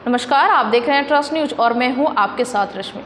नमस्कार, आप देख रहे हैं ट्रस्ट न्यूज और मैं हूं आपके साथ रश्मि।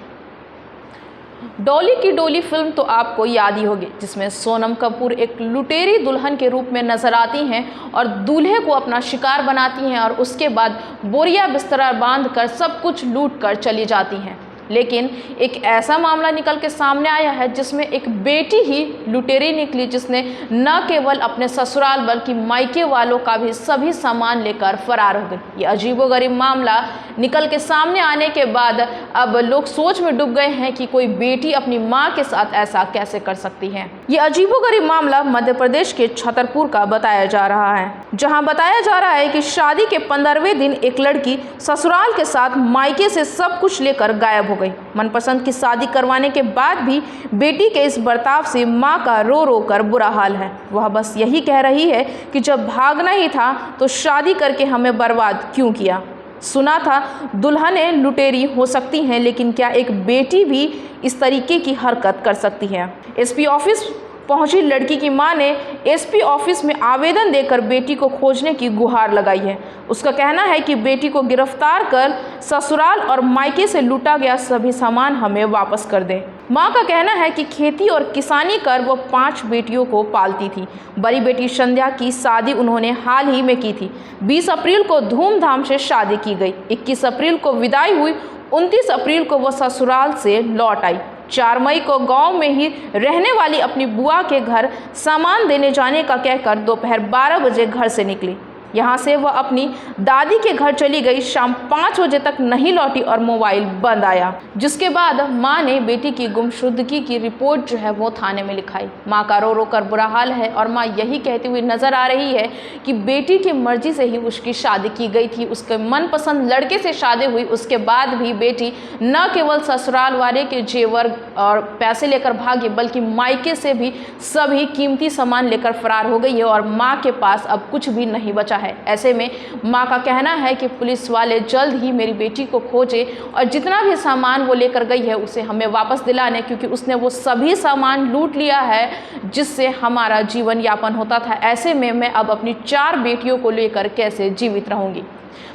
डॉली की डोली फिल्म तो आपको याद ही होगी, जिसमें सोनम कपूर एक लुटेरी दुल्हन के रूप में नजर आती हैं और दूल्हे को अपना शिकार बनाती हैं और उसके बाद बोरिया बिस्तरा बांधकर सब कुछ लूट कर चली जाती हैं। लेकिन एक ऐसा मामला निकल के सामने आया है जिसमें एक बेटी ही लुटेरी निकली, जिसने न केवल अपने ससुराल बल्कि मायके वालों का भी सभी सामान लेकर फरार हो गई। ये अजीबोगरीब मामला निकल के सामने आने के बाद अब लोग सोच में डूब गए हैं कि कोई बेटी अपनी मां के साथ ऐसा कैसे कर सकती है। ये अजीबोगरीब मामला मध्य प्रदेश के छतरपुर का बताया जा रहा है, जहां बताया जा रहा है कि शादी के 15वें दिन एक लड़की ससुराल के साथ मायके से सब कुछ लेकर गायब हो गई। मनपसंद की शादी करवाने के बाद भी बेटी के इस बर्ताव से मां का रो रो कर बुरा हाल है। वह बस यही कह रही है कि जब भागना ही था तो शादी करके हमें बर्बाद क्यों किया। सुना था दुल्हनें लुटेरी हो सकती हैं, लेकिन क्या एक बेटी भी इस तरीके की हरकत कर सकती है। एसपी ऑफिस पहुंची लड़की की मां ने एसपी ऑफिस में आवेदन देकर बेटी को खोजने की गुहार लगाई है। उसका कहना है कि बेटी को गिरफ्तार कर ससुराल और मायके से लूटा गया सभी सामान हमें वापस कर दें। मां का कहना है कि खेती और किसानी कर वो 5 बेटियों को पालती थी। बड़ी बेटी संध्या की शादी उन्होंने हाल ही में की थी। 20 अप्रैल को धूमधाम से शादी की गई। 21 अप्रैल को विदाई हुई। 29 अप्रैल को वह ससुराल से लौट आई। 4 मई को गांव में ही रहने वाली अपनी बुआ के घर सामान देने जाने का कहकर दोपहर 12 बजे घर से निकली। यहां से वह अपनी दादी के घर चली गई। शाम 5 बजे तक नहीं लौटी और मोबाइल बंद आया, जिसके बाद मां ने बेटी की गुमशुदगी की रिपोर्ट जो है वो थाने में लिखाई। मां का रो रो कर बुरा हाल है और मां यही कहती हुई नजर आ रही है कि बेटी की मर्जी से ही उसकी शादी की गई थी। उसके मनपसंद लड़के से शादी हुई, उसके बाद भी बेटी न केवल ससुराल वाले के जेवर और पैसे लेकर भागी, बल्कि मायके से भी सभी कीमती सामान लेकर फरार हो गई है और मां के पास अब कुछ भी नहीं बचा है। ऐसे में मां का कहना है कि पुलिस वाले जल्द ही मेरी बेटी को खोजे और जितना भी सामान वो लेकर गई है उसे हमें वापस दिलाने, क्योंकि उसने वो सभी सामान लूट लिया है जिससे हमारा जीवन यापन होता था। ऐसे में मैं अब अपनी 4 बेटियों को लेकर कैसे जीवित रहूंगी।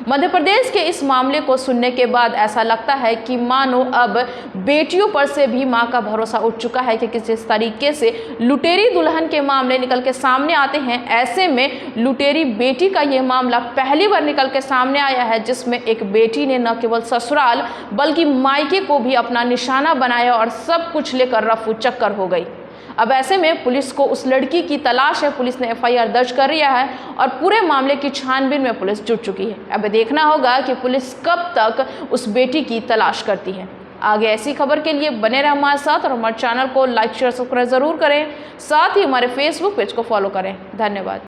मध्य प्रदेश के इस मामले को सुनने के बाद ऐसा लगता है कि मानो अब बेटियों पर से भी मां का भरोसा उठ चुका है कि किस तरीके से लुटेरी दुल्हन के मामले निकल के सामने आते हैं। ऐसे में लुटेरी बेटी का ये मामला पहली बार निकल के सामने आया है, जिसमें एक बेटी ने न केवल ससुराल बल्कि मायके को भी अपना निशाना बनाया और सब कुछ लेकर रफू चक्कर हो गई। अब ऐसे में पुलिस को उस लड़की की तलाश है। पुलिस ने एफआईआर दर्ज कर लिया है और पूरे मामले की छानबीन में पुलिस जुट चुकी है। अब देखना होगा कि पुलिस कब तक उस बेटी की तलाश करती है। आगे ऐसी खबर के लिए बने रहे हमारे साथ और हमारे चैनल को लाइक शेयर सब्सक्राइब जरूर करें। साथ ही हमारे फेसबुक पेज को फॉलो करें। धन्यवाद।